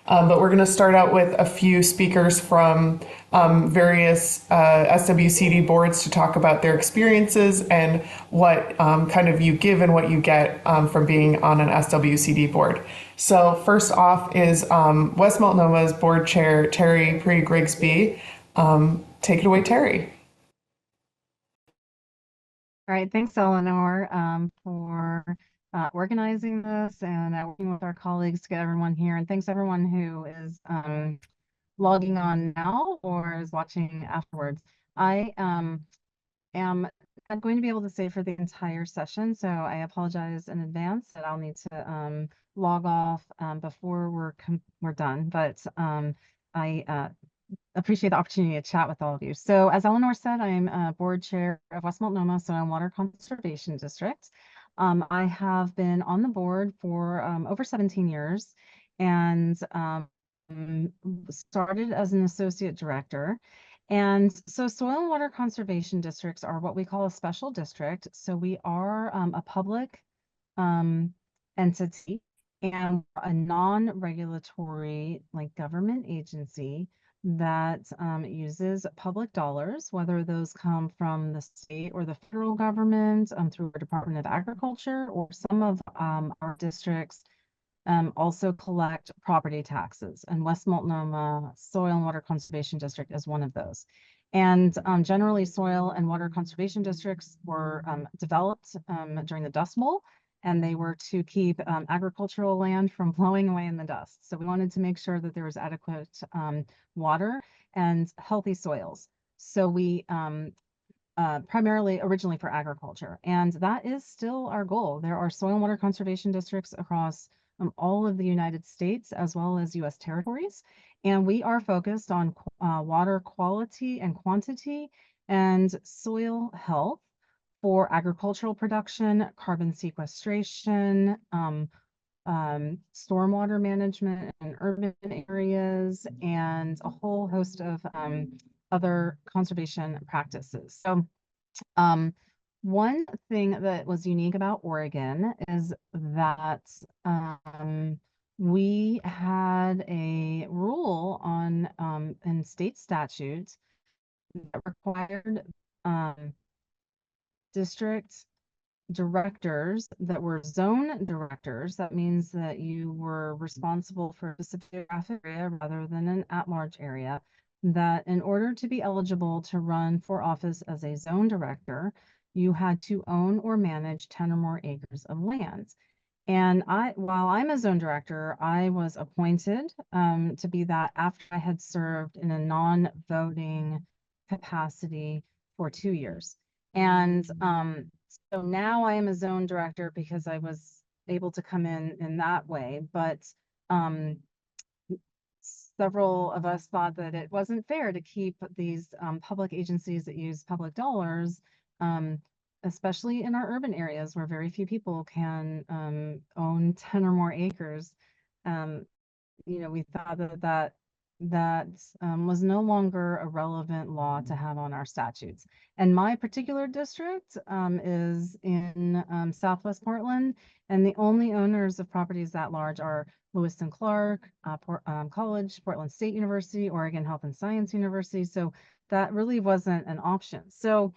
But we're going to start out with a few speakers from various SWCD boards to talk about their experiences and what kind of you give and what you get from being on an SWCD board. So first off is West Multnomah's board chair, Terry Pre-Grigsby. Take it away, Terry. All right, thanks, Eleanor, for organizing this and working with our colleagues to get everyone here. And thanks everyone who is logging on now or is watching afterwards. I am not going to be able to stay for the entire session, so I apologize in advance that I'll need to log off before we're done. But I appreciate the opportunity to chat with all of you. So as Eleanor said, I'm board chair of West Multnomah Soil and Water Conservation District. I have been on the board for over 17 years and started as an associate director. And so soil and water conservation districts are what we call a special district. So we are a public entity and a non-regulatory like government agency that uses public dollars, whether those come from the state or the federal government through our Department of Agriculture, or some of our districts also collect property taxes. And West Multnomah Soil and Water Conservation District is one of those. And generally, soil and water conservation districts were developed during the Dust Bowl, and they were to keep agricultural land from blowing away in the dust. So we wanted to make sure that there was adequate water and healthy soils. So we primarily originally for agriculture, and that is still our goal. There are soil and water conservation districts across all of the United States as well as U.S. territories, and we are focused on water quality and quantity and soil health for agricultural production, carbon sequestration, stormwater management in urban areas, and a whole host of other conservation practices. So one thing that was unique about Oregon is that we had a rule on in state statute that required district directors that were zone directors. That means that you were responsible for a specific geographic area rather than an at-large area, that in order to be eligible to run for office as a zone director, you had to own or manage 10 or more acres of land. And while I'm a zone director, I was appointed to be that after I had served in a non-voting capacity for 2 years. And so now I am a zone director because I was able to come in that way. But several of us thought that it wasn't fair to keep these public agencies that use public dollars, especially in our urban areas where very few people can own 10 or more acres. We thought that was no longer a relevant law to have on our statutes. And my particular district is in Southwest Portland, and the only owners of properties that large are Lewis and Clark College, Portland State University, Oregon Health and Science University. So that really wasn't an option. So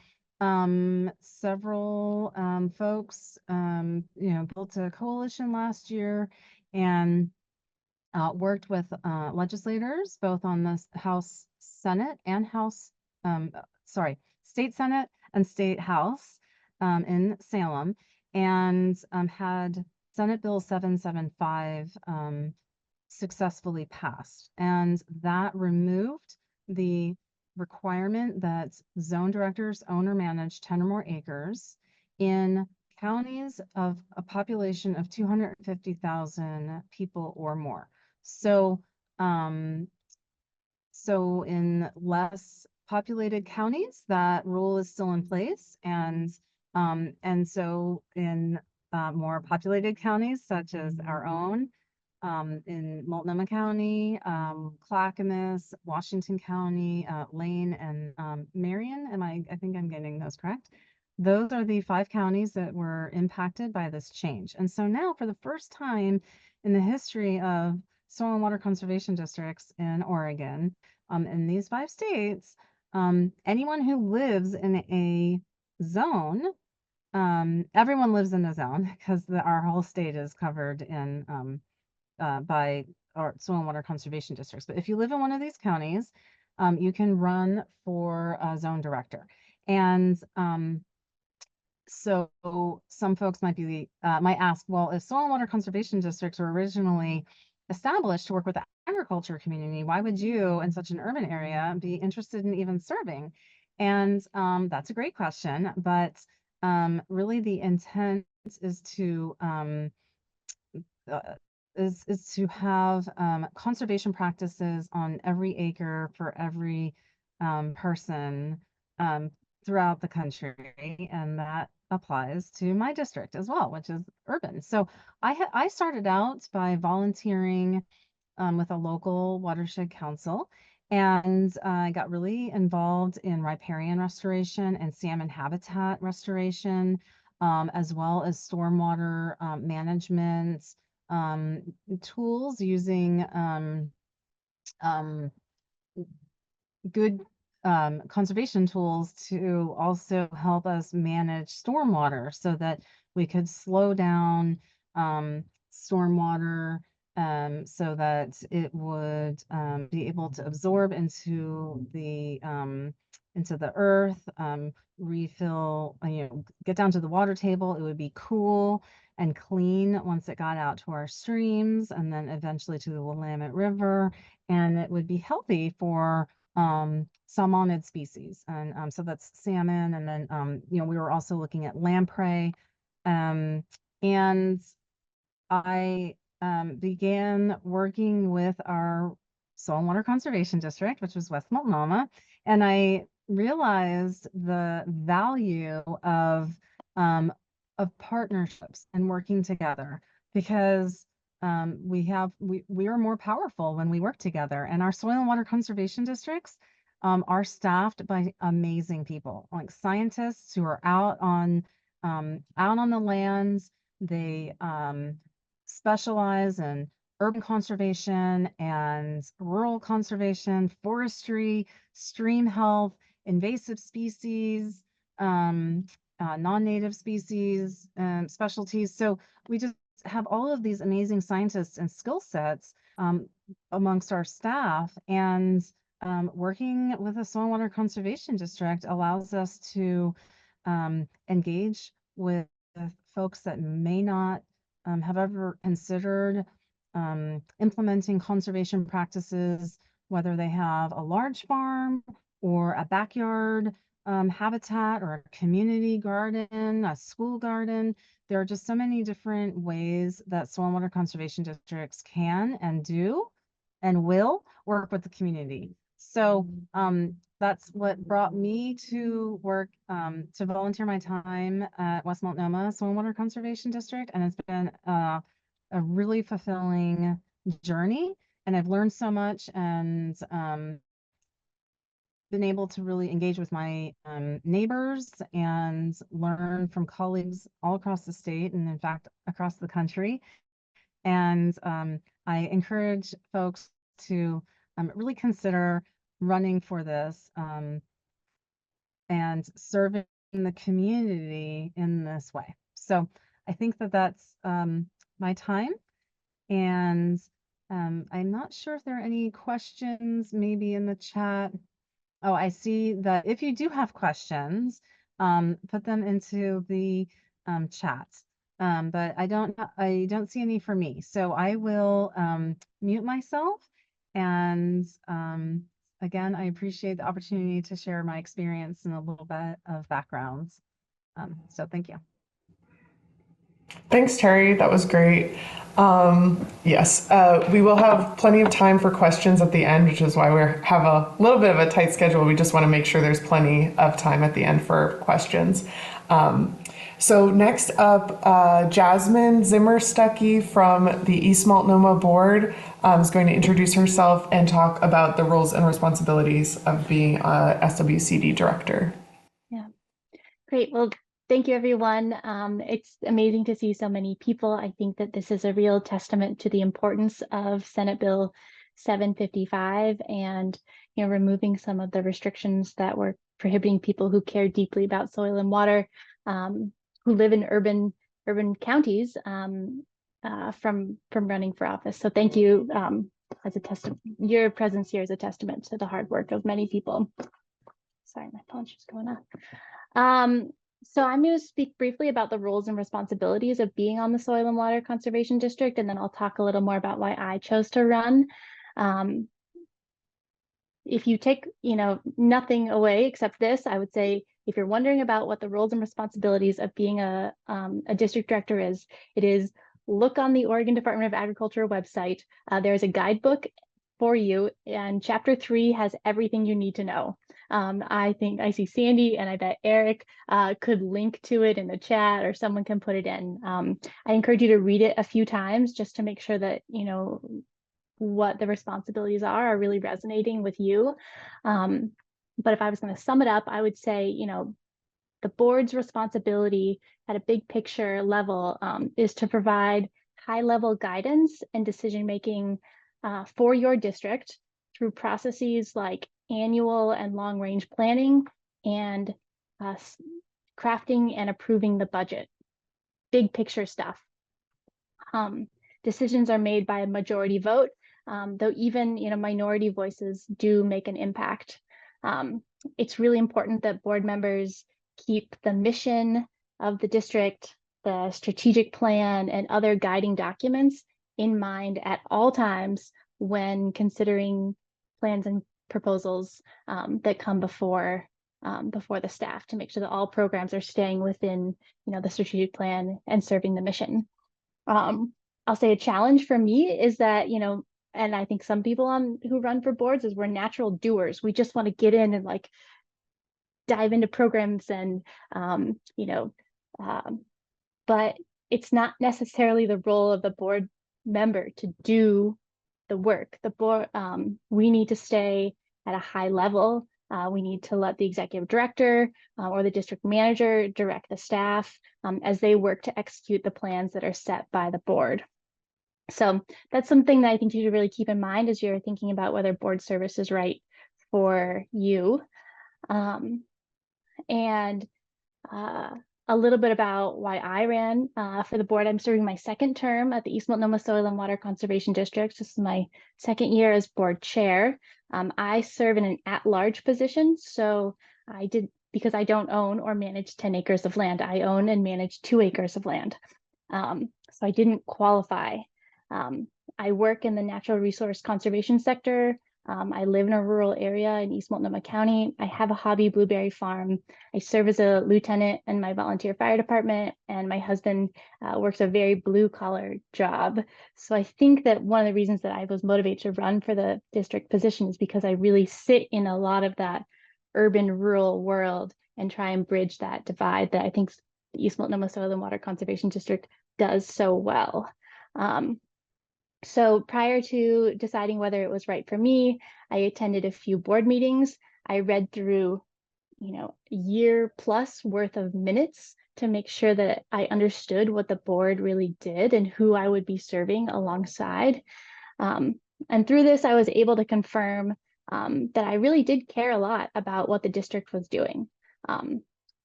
several folks, built a coalition last year and worked with legislators both on the House Senate and State Senate and State House in Salem, and had Senate Bill 775 successfully passed. And that removed the requirement that zone directors own or manage 10 or more acres in counties of a population of 250,000 people or more. So, so in less populated counties, that rule is still in place, and so in more populated counties, such as our own, in Multnomah County, Clackamas, Washington County, Lane, and Marion. I think I'm getting those correct. Those are the 5 counties that were impacted by this change. And so now, for the first time in the history of soil and water conservation districts in Oregon. In these 5 states, anyone who lives in a zone, everyone lives in a zone because our whole state is covered in by our soil and water conservation districts. But if you live in one of these counties, you can run for a zone director. And so some folks might ask, well, if soil and water conservation districts were originally established to work with the agriculture community, why would you, in such an urban area, be interested in even serving? And that's a great question, but really the intent is to uh, to have conservation practices on every acre for every person throughout the country, and that applies to my district as well, which is urban. So I started out by volunteering with a local watershed council, and I got really involved in riparian restoration and salmon habitat restoration, as well as stormwater management um, tools using um, good conservation tools to also help us manage stormwater so that we could slow down stormwater so that it would be able to absorb into the earth, refill, get down to the water table. It would be cool and clean once it got out to our streams and then eventually to the Willamette River. And it would be healthy for salmonid species. And so that's salmon. And then, we were also looking at lamprey. And I began working with our soil and water conservation district, which was West Multnomah. And I realized the value of partnerships and working together because we are more powerful when we work together. And our soil and water conservation districts are staffed by amazing people, like scientists who are out on the lands. They specialize in urban conservation and rural conservation, forestry, stream health, invasive species, non-native species, specialties. So we just have all of these amazing scientists and skill sets amongst our staff, and working with the soil and water conservation district allows us to engage with folks that may not have ever considered implementing conservation practices, whether they have a large farm or a backyard habitat or a community garden, a school garden. There are just so many different ways that soil and water conservation districts can and do and will work with the community. So that's what brought me to work to volunteer my time at West Multnomah Soil and Water Conservation District, and it's been a really fulfilling journey. And I've learned so much and been able to really engage with my neighbors and learn from colleagues all across the state and in fact across the country. And I encourage folks to really consider running for this and serving the community in this way. So I think that that's my time. And I'm not sure if there are any questions maybe in the chat. Oh, I see that if you do have questions, put them into the chat. But I don't see any for me. So I will mute myself. And again, I appreciate the opportunity to share my experience and a little bit of backgrounds. So thank you. Thanks, Terry. That was great. Yes, we will have plenty of time for questions at the end, which is why we have a little bit of a tight schedule. We just want to make sure there's plenty of time at the end for questions. So next up, Jasmine Zimmer-Stuckey from the East Multnomah Board is going to introduce herself and talk about the roles and responsibilities of being a SWCD director. Yeah, great. Well, Thank you, everyone. It's amazing to see so many people. I think that this is a real testament to the importance of Senate Bill 755 and removing some of the restrictions that were prohibiting people who care deeply about soil and water, who live in urban counties from running for office. So thank you as a testament. Your presence here is a testament to the hard work of many people. Sorry, my phone's just going off. So I'm going to speak briefly about the roles and responsibilities of being on the Soil and Water Conservation District, and then I'll talk a little more about why I chose to run. If you take, nothing away except this, I would say if you're wondering about what the roles and responsibilities of being a district director is, it is look on the Oregon Department of Agriculture website. There's a guidebook for you, and Chapter 3 has everything you need to know. I think I see Sandy, and I bet Eric could link to it in the chat, or someone can put it in. I encourage you to read it a few times just to make sure that what the responsibilities are really resonating with you. But if I was going to sum it up, I would say, the board's responsibility at a big picture level is to provide high-level guidance and decision-making for your district through processes like annual and long-range planning and crafting and approving the budget. Big picture stuff. Decisions are made by a majority vote, though even minority voices do make an impact. It's really important that board members keep the mission of the district, the strategic plan, and other guiding documents in mind at all times when considering plans and proposals that come before the staff, to make sure that all programs are staying within the strategic plan and serving the mission. I'll say a challenge for me is that and I think some people who run for boards is we're natural doers. We just want to get in and dive into programs and but it's not necessarily the role of the board member to do the work. The board, we need to stay at a high level. We need to let the executive director or the district manager direct the staff as they work to execute the plans that are set by the board. So that's something that I think you should really keep in mind as you're thinking about whether board service is right for you. And a little bit about why I ran for the board. I'm serving my second term at the East Multnomah Soil and Water Conservation District. This is my second year as board chair. I serve in an at-large position. So because I don't own or manage 10 acres of land, I own and manage 2 acres of land. So I didn't qualify. I work in the natural resource conservation sector. I live in a rural area in East Multnomah County. I have a hobby blueberry farm. I serve as a lieutenant in my volunteer fire department, and my husband works a very blue-collar job. So I think that one of the reasons that I was motivated to run for the district position is because I really sit in a lot of that urban-rural world and try and bridge that divide that I think the East Multnomah Soil and Water Conservation District does so well. So prior to deciding whether it was right for me, I attended a few board meetings. I read through, a year plus worth of minutes to make sure that I understood what the board really did and who I would be serving alongside. And through this, I was able to confirm that I really did care a lot about what the district was doing.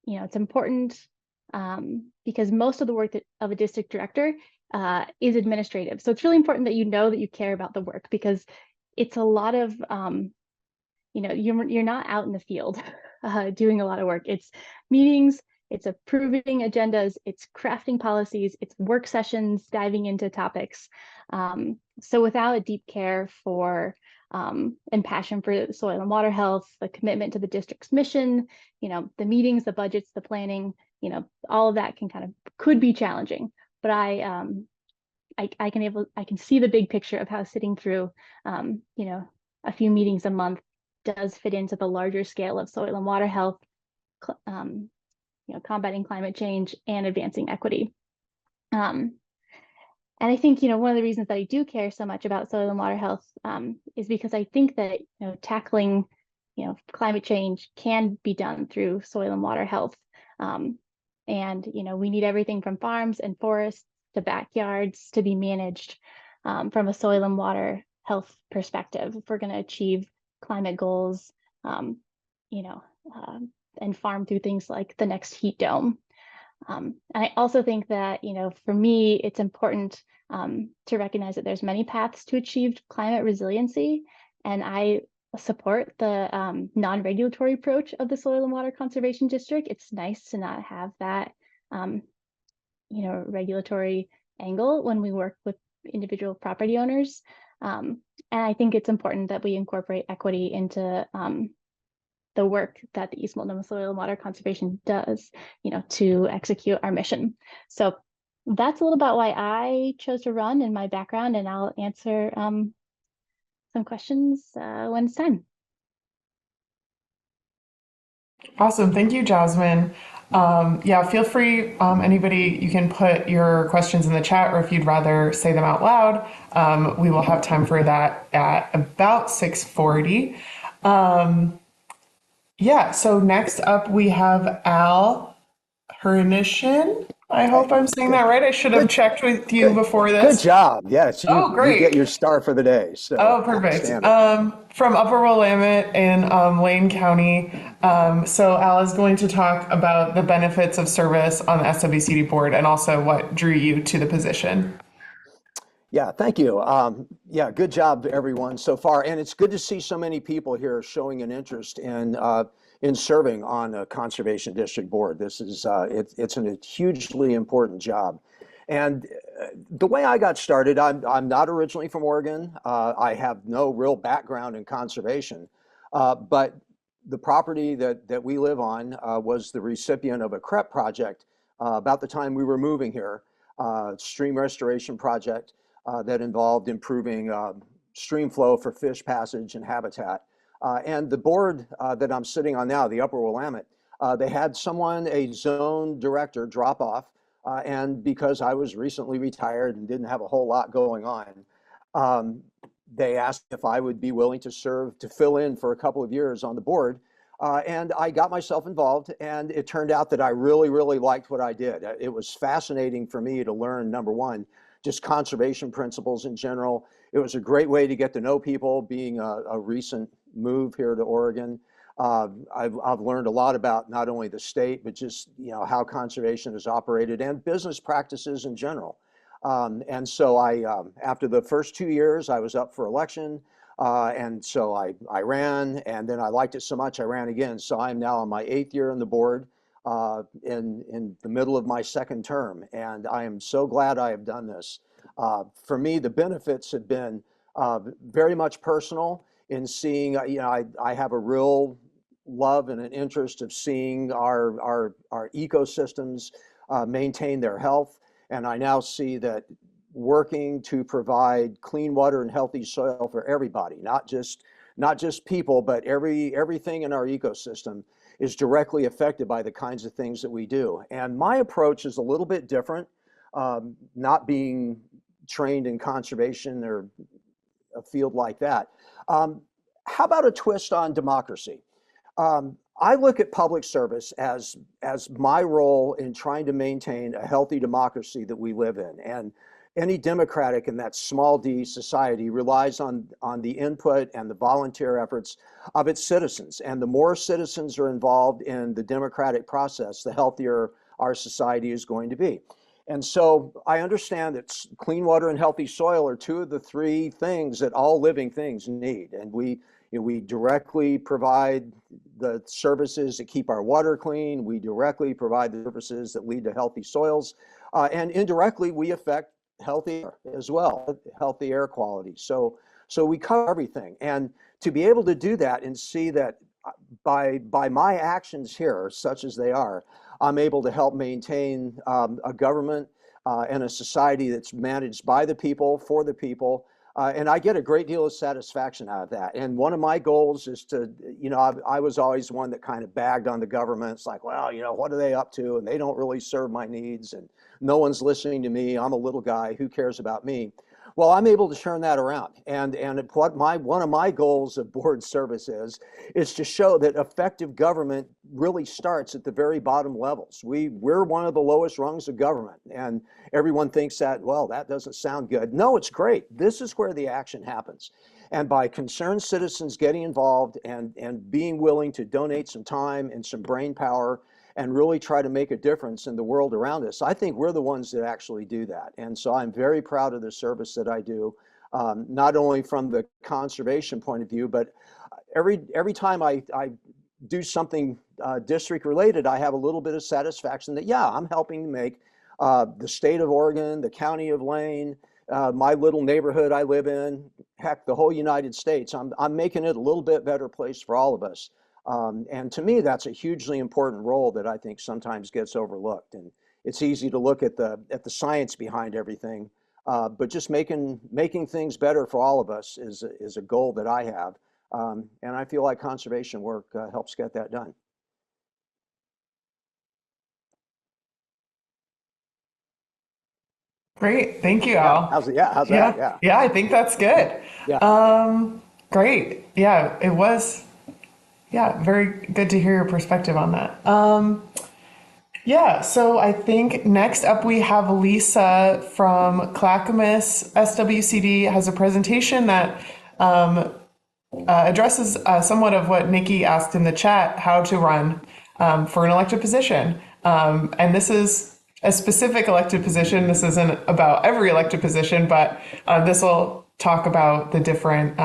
It's important because most of the work of a district director is administrative. So it's really important that you know that you care about the work, because it's a lot of, you're not out in the field doing a lot of work. It's meetings, it's approving agendas, it's crafting policies, it's work sessions, diving into topics. So without a deep care for and passion for soil and water health, the commitment to the district's mission, the meetings, the budgets, the planning, all of that could be challenging. But I can see the big picture of how sitting through, a few meetings a month does fit into the larger scale of soil and water health, combating climate change and advancing equity. And I think, one of the reasons that I do care so much about soil and water health is because I think that, tackling, climate change can be done through soil and water health. And, we need everything from farms and forests to backyards to be managed from a soil and water health perspective if we're going to achieve climate goals, you know, and farm through things like the next heat dome. And I also think that, for me, it's important to recognize that there's many paths to achieve climate resiliency. And I support the non-regulatory approach of the Soil and Water Conservation District. It's nice to not have that, regulatory angle when we work with individual property owners. And I think it's important that we incorporate equity into the work that the East Multnomah Soil and Water Conservation does, to execute our mission. So that's a little about why I chose to run and my background, and I'll answer some questions when it's time. Awesome. Thank you, Jasmine. Yeah, feel free, anybody, you can put your questions in the chat, or if you'd rather say them out loud, we will have time for that at about 6:40. Yeah, so next up we have Al Hernishin. I hope I'm saying that right. I should have checked with you before Good this. job. Yes, Oh, you great. get your star for the day. So Oh, perfect. outstanding. From Upper Willamette in Lane County. So Al is going to talk about the benefits of service on the SWCD board and also what drew you to the position. Yeah, thank you. Yeah, good job, everyone, so far. And it's good to see so many people here showing an interest in serving on a conservation district board. This is it's a hugely important job. And the way I got started, I'm not originally from Oregon. I have no real background in conservation, but the property that we live on was the recipient of a CREP project about the time we were moving here, stream restoration project that involved improving stream flow for fish passage and habitat. And the board that I'm sitting on now, the Upper Willamette, they had someone, a zone director, drop off. And because I was recently retired and didn't have a whole lot going on, they asked if I would be willing to serve, to fill in for a couple of years on the board. And I got myself involved, and it turned out that I really, really liked what I did. It was fascinating for me to learn, number one, just conservation principles in general. It was a great way to get to know people, being a recent move here to Oregon. I've learned a lot about not only the state, but just how conservation is operated and business practices in general. And so after the first 2 years, I was up for election. And so I ran, and then I liked it so much I ran again. So I'm now on my 8th year on the board, in the middle of my 2nd term, and I am so glad I have done this. For me, the benefits have been very much personal in seeing. I have a real love and an interest of seeing our ecosystems maintain their health, and I now see that working to provide clean water and healthy soil for everybody, not just people, but everything in our ecosystem is directly affected by the kinds of things that we do. And my approach is a little bit different, not being trained in conservation or a field like that. How about a twist on democracy? I look at public service as my role in trying to maintain a healthy democracy that we live in. And any democratic and that small d society relies on the input and the volunteer efforts of its citizens. And the more citizens are involved in the democratic process, the healthier our society is going to be. And so I understand that clean water and healthy soil are 2 of the 3 things that all living things need. And we directly provide the services that keep our water clean. We directly provide the services that lead to healthy soils. And indirectly, we affect healthy air as well, healthy air quality. So we cover everything. And to be able to do that and see that by my actions here, such as they are, I'm able to help maintain a government and a society that's managed by the people, for the people. And I get a great deal of satisfaction out of that. And one of my goals is to, I was always one that kind of bagged on the government. It's like, well, what are they up to? And they don't really serve my needs. And no one's listening to me. I'm a little guy. Who cares about me? Well, I'm able to turn that around. And what one of my goals of board service is to show that effective government really starts at the very bottom levels. We're one of the lowest rungs of government, and everyone thinks that, well, that doesn't sound good. No, it's great. This is where the action happens. And by concerned citizens getting involved and being willing to donate some time and some brain power and really try to make a difference in the world around us, I think we're the ones that actually do that. And so I'm very proud of the service that I do, not only from the conservation point of view, but every time I do something district related, I have a little bit of satisfaction that, yeah, I'm helping to make the state of Oregon, the county of Lane, my little neighborhood I live in, heck, the whole United States. I'm making it a little bit better place for all of us. And to me, that's a hugely important role that I think sometimes gets overlooked. And it's easy to look at the science behind everything, but just making things better for all of us is a goal that I have. And I feel like conservation work helps get that done. Great. Thank you, Al. How's that? Yeah. Yeah, I think that's good. Yeah. Great. Yeah, it was. Yeah, very good to hear your perspective on that. Yeah, so I think next up we have Lisa from Clackamas SWCD has a presentation that addresses somewhat of what Nikki asked in the chat, how to run for an elected position. And this is a specific elected position. This isn't about every elected position, but this will talk about the different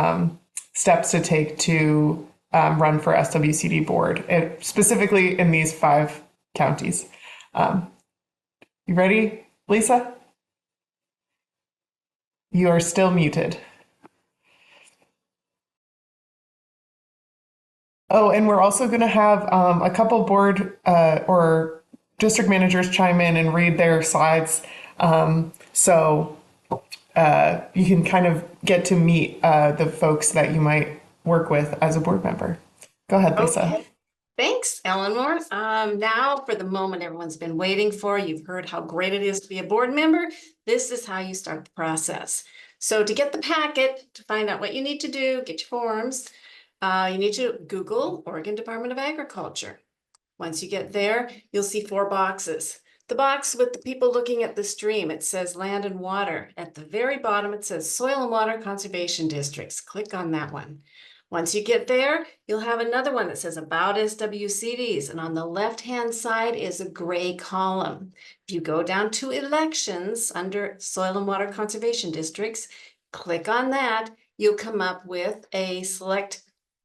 steps to take to run for SWCD board, specifically in these 5 counties. You ready, Lisa? You are still muted. Oh, and we're also going to have a couple board or district managers chime in and read their slides. So you can kind of get to meet the folks that you might work with as a board member. Go ahead, Lisa. Okay. Thanks, Eleanor. Now for the moment everyone's been waiting for. You've heard how great it is to be a board member. This is how you start the process. So to get the packet, to find out what you need to do, get your forms, you need to Google Oregon Department of Agriculture. Once you get there, you'll see 4 boxes. The box with the people looking at the stream, it says land and water. At the very bottom, it says soil and water conservation districts. Click on that one. Once you get there, you'll have another one that says about SWCDs, and on the left-hand side is a gray column. If you go down to elections under soil and water conservation districts, click on that, you'll come up with a select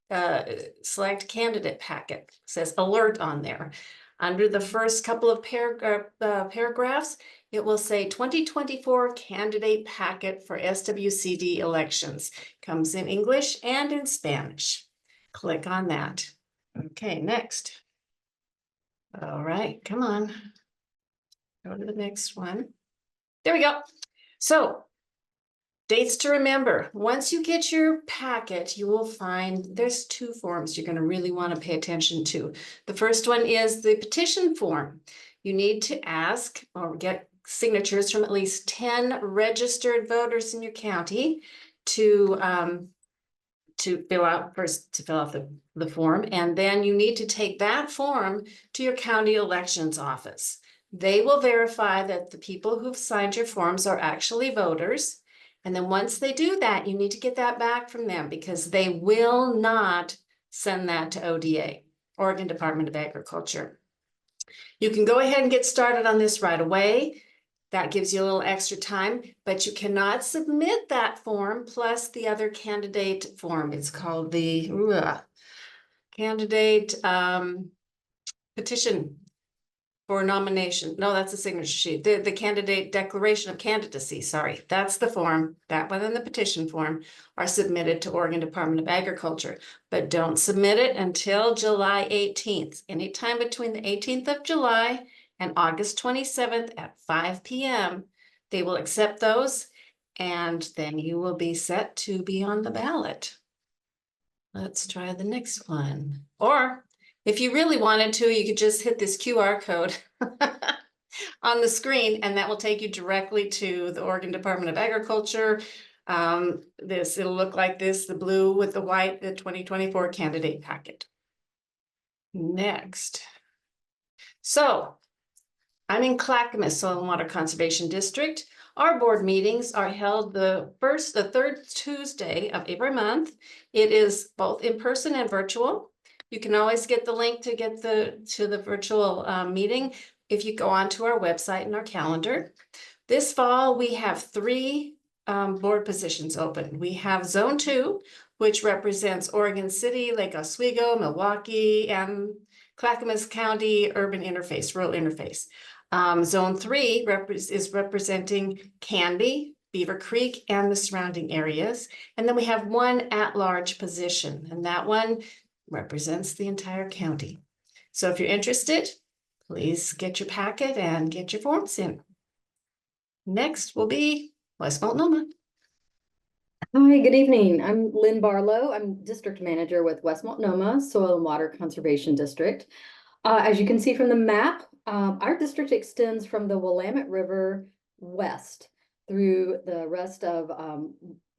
candidate packet. It says alert on there. Under the first couple of paragraphs, it will say 2024 candidate packet for SWCD elections. Comes in English and in Spanish. Click on that. Okay, next. All right, come on. Go to the next one. There we go. So, dates to remember. Once you get your packet, you will find there's 2 forms you're going to really want to pay attention to. The first one is the petition form. You need to ask or get signatures from at least 10 registered voters in your county to fill out the form, and then you need to take that form to your county elections office. They will verify that the people who've signed your forms are actually voters. And then once they do that, you need to get that back from them because they will not send that to ODA, Oregon Department of Agriculture. You can go ahead and get started on this right away. That gives you a little extra time, but you cannot submit that form plus the other candidate form. It's called the candidate petition for nomination. No, that's a signature sheet. The candidate declaration of candidacy, sorry. That's the form. That one and the petition form are submitted to Oregon Department of Agriculture, but don't submit it until July 18th. Anytime between the 18th of July and August 27th at 5 p.m., they will accept those, and then you will be set to be on the ballot. Let's try the next one. Or if you really wanted to, you could just hit this QR code on the screen, and that will take you directly to the Oregon Department of Agriculture. It'll look like this, the blue with the white, the 2024 candidate packet. Next. So I'm in Clackamas Soil and Water Conservation District. Our board meetings are held the third Tuesday of every month. It is both in person and virtual. You can always get the link to get to the virtual meeting if you go onto our website and our calendar. This fall, we have 3 board positions open. We have Zone 2, which represents Oregon City, Lake Oswego, Milwaukee, and Clackamas County urban interface, rural interface. Zone 3 is representing Canby, Beaver Creek, and the surrounding areas. And then we have 1 at-large position, and that one represents the entire county. So if you're interested, please get your packet and get your forms in. Next will be West Multnomah. Hi, good evening. I'm Lynn Barlow. I'm District Manager with West Multnomah Soil and Water Conservation District. As you can see from the map, our district extends from the Willamette River west through the rest of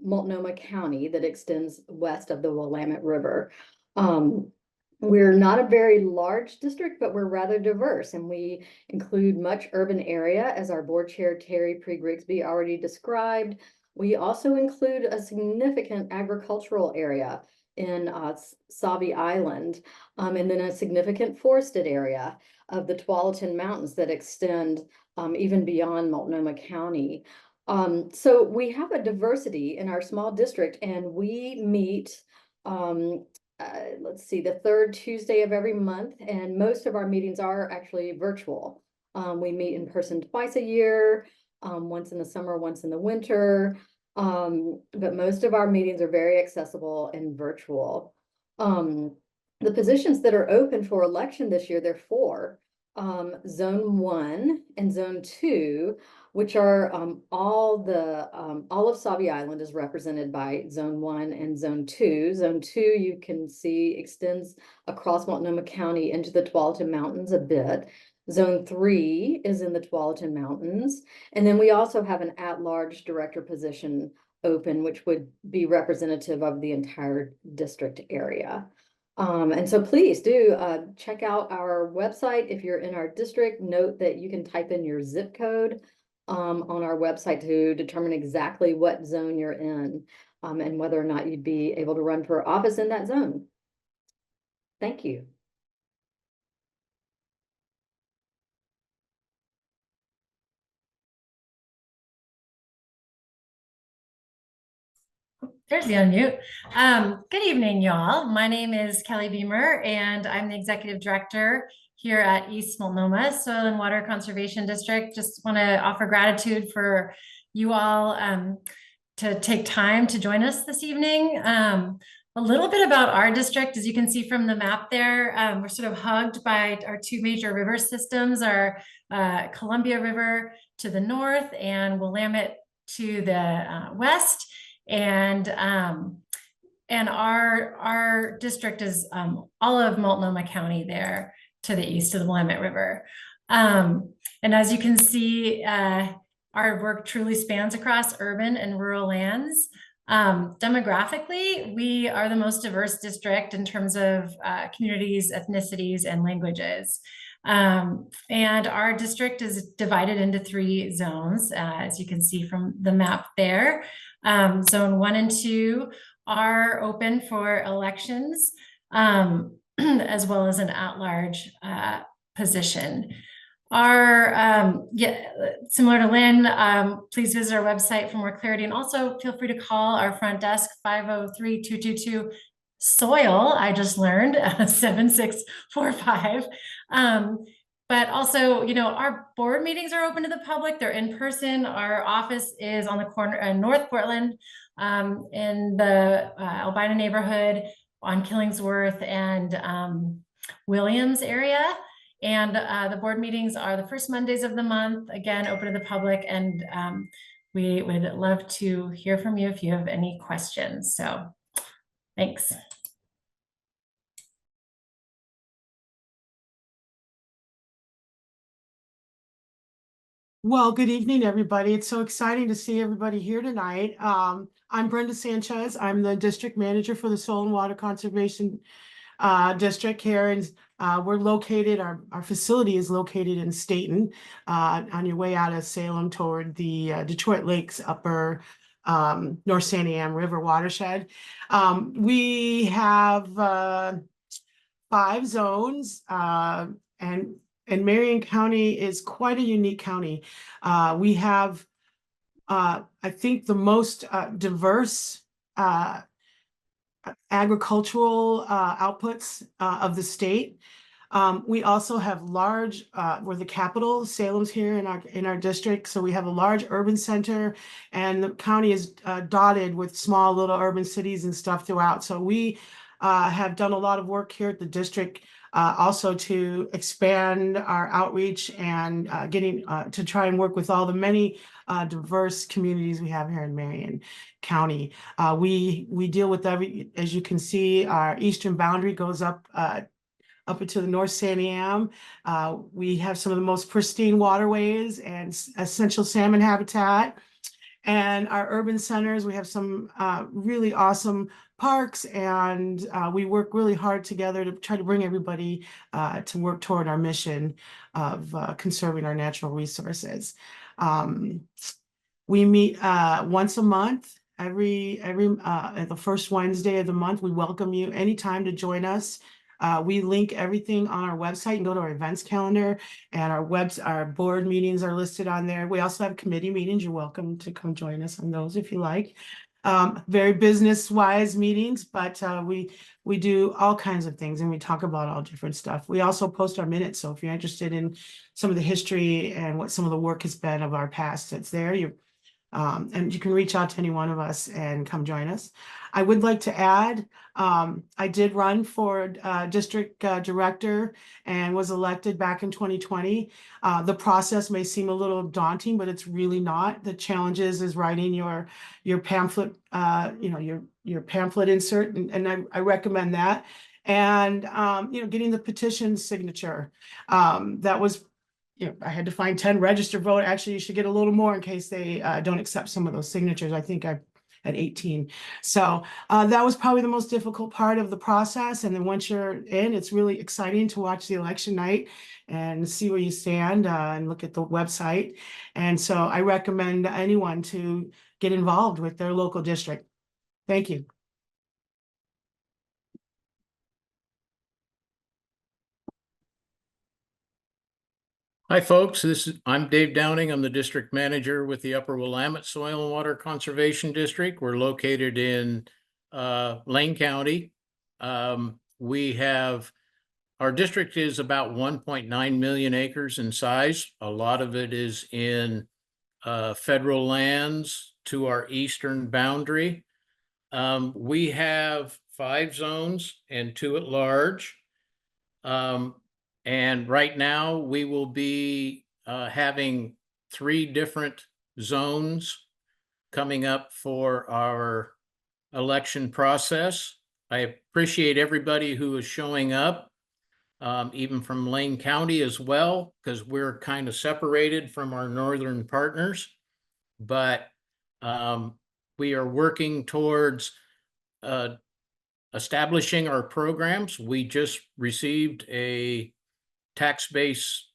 Multnomah County that extends west of the Willamette River. We're not a very large district, but we're rather diverse, and we include much urban area, as our board chair, Terry Pre-Grigsby, already described. We also include a significant agricultural area in Sauvie Island, and then a significant forested area of the Tualatin Mountains that extend even beyond Multnomah County. So we have a diversity in our small district, and we meet let's see, the 3rd Tuesday of every month, and most of our meetings are actually virtual. We meet in person twice a year, once in the summer, once in the winter, but most of our meetings are very accessible and virtual. The positions that are open for election this year, there are 4. Zone 1 and Zone 2, which are all of Sauvie Island is represented by Zone 1 and Zone 2. Zone 2, you can see, extends across Multnomah County into the Tualatin Mountains a bit. Zone 3 is in the Tualatin Mountains. And then we also have an at-large director position open, which would be representative of the entire district area. And so please do check out our website. If you're in our district, note that you can type in your zip code on our website to determine exactly what zone you're in, and whether or not you'd be able to run for office in that zone. Thank you. There's the unmute. Good evening, y'all. My name is Kelly Beamer, and I'm the Executive Director here at East Multnomah Soil and Water Conservation District. Just want to offer gratitude for you all to take time to join us this evening. A little bit about our district, as you can see from the map there, we're sort of hugged by our 2 major river systems, our Columbia River to the north and Willamette to the west. And our district is all of Multnomah County there to the east of the Willamette River. And as you can see, our work truly spans across urban and rural lands. Demographically, we are the most diverse district in terms of communities, ethnicities, and languages. And our district is divided into 3 zones, as you can see from the map there. Zone 1 and 2 are open for elections, as well as an at-large position. Similar to Lynn, please visit our website for more clarity, and also feel free to call our front desk 503-222-SOIL. I just learned 7645. But also, you know, our board meetings are open to the public. They're in person. Our office is on the corner in North Portland, in the Albina neighborhood on Killingsworth and Williams area. And the board meetings are the first Mondays of the month, again, open to the public. And we would love to hear from you if you have any questions. So thanks. Well, good evening, everybody. It's so exciting to see everybody here tonight. I'm Brenda Sanchez. I'm the district manager for the Soil and Water Conservation District here. And we're located, our facility is located in Staten, on your way out of Salem toward the Detroit Lakes upper North Santiam River watershed. We have 5 zones, and Marion County is quite a unique county. We have, I think, the most diverse agricultural outputs of the state. We also have large, we're the capital, Salem's here in our district, so we have a large urban center, and the county is dotted with small little urban cities and stuff throughout. So we have done a lot of work here at the district, also to expand our outreach and getting to try and work with all the many diverse communities we have here in Marion County. We deal with as you can see, our eastern boundary goes up into the North Santiam. We have some of the most pristine waterways and essential salmon habitat. And our urban centers, we have some really awesome parks, and we work really hard together to try to bring everybody to work toward our mission of conserving our natural resources. We meet once a month, every the first Wednesday of the month. We welcome you anytime to join us. We link everything on our website and go to our events calendar, and our board meetings are listed on there. We also have committee meetings. You're welcome to come join us on those if you like. Very business-wise meetings, but we do all kinds of things, and we talk about all different stuff. We also post our minutes, so if you're interested in some of the history and what some of the work has been of our past, it's there. And you can reach out to any one of us and come join us. I would like to add, I did run for district director and was elected back in 2020. The process may seem a little daunting, but it's really not. The challenge is writing your pamphlet, your pamphlet insert, and I recommend that. And getting the petition signature. That was, I had to find 10 registered vote. Actually, you should get a little more in case they don't accept some of those signatures. I think I had 18. So that was probably the most difficult part of the process. And then once you're in, it's really exciting to watch the election night and see where you stand and look at the website. And so I recommend anyone to get involved with their local district. Thank you. Hi, folks. I'm Dave Downing. I'm the district manager with the Upper Willamette Soil and Water Conservation District. We're located in Lane County. Our district is about 1.9 million acres in size. A lot of it is in federal lands to our eastern boundary. We have 5 zones and 2 at large. And right now we will be having 3 different zones coming up for our election process. I appreciate everybody who is showing up, even from Lane County as well, because we're kind of separated from our northern partners. But we are working towards establishing our programs. We just received a tax-based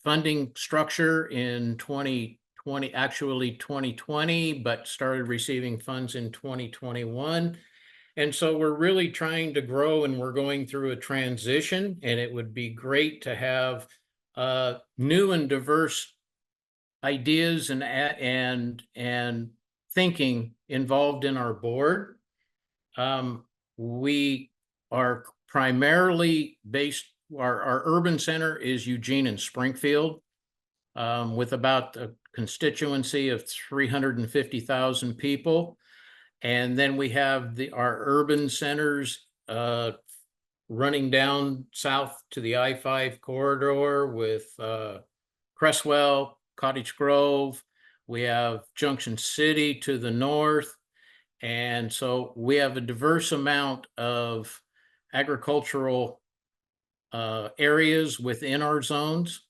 funding structure in 2020, actually 2020, but started receiving funds in 2021. And so we're really trying to grow, and we're going through a transition, and it would be great to have new and diverse ideas and thinking involved in our board. We are primarily based, our urban center is Eugene and Springfield, with about a constituency of 350,000 people. And then we have our urban centers running down south to the I-5 corridor with Cresswell, Cottage Grove. We have Junction City to the north. And so we have a diverse amount of agricultural areas within our zones.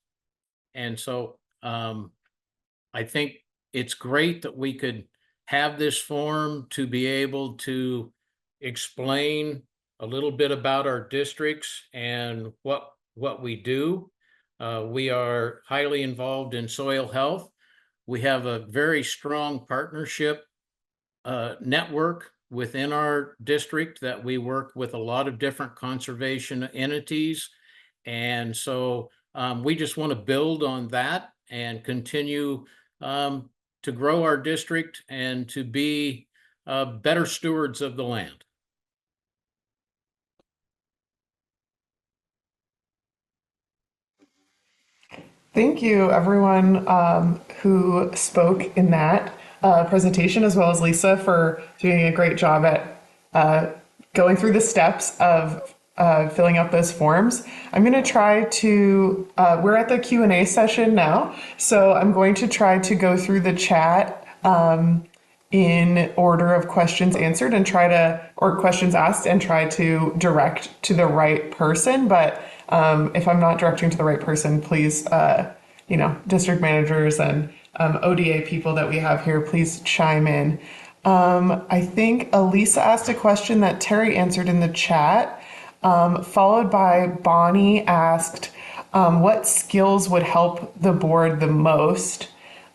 And so I think it's great that we could have this forum to be able to explain a little bit about our districts and what we do. We are highly involved in soil health. We have a very strong partnership network within our district that we work with a lot of different conservation entities. And so we just want to build on that and continue to grow our district and to be better stewards of the land. Thank you, everyone who spoke in that presentation, as well as Lisa for doing a great job at going through the steps of filling out those forms. I'm going to try to, we're at the Q&A session now, so I'm going to try to go through the chat in order of questions answered and or questions asked, and try to direct to the right person. But if I'm not directing to the right person, please, district managers and ODA people that we have here, please chime in. I think Elisa asked a question that Terry answered in the chat, followed by Bonnie asked, what skills would help the board the most?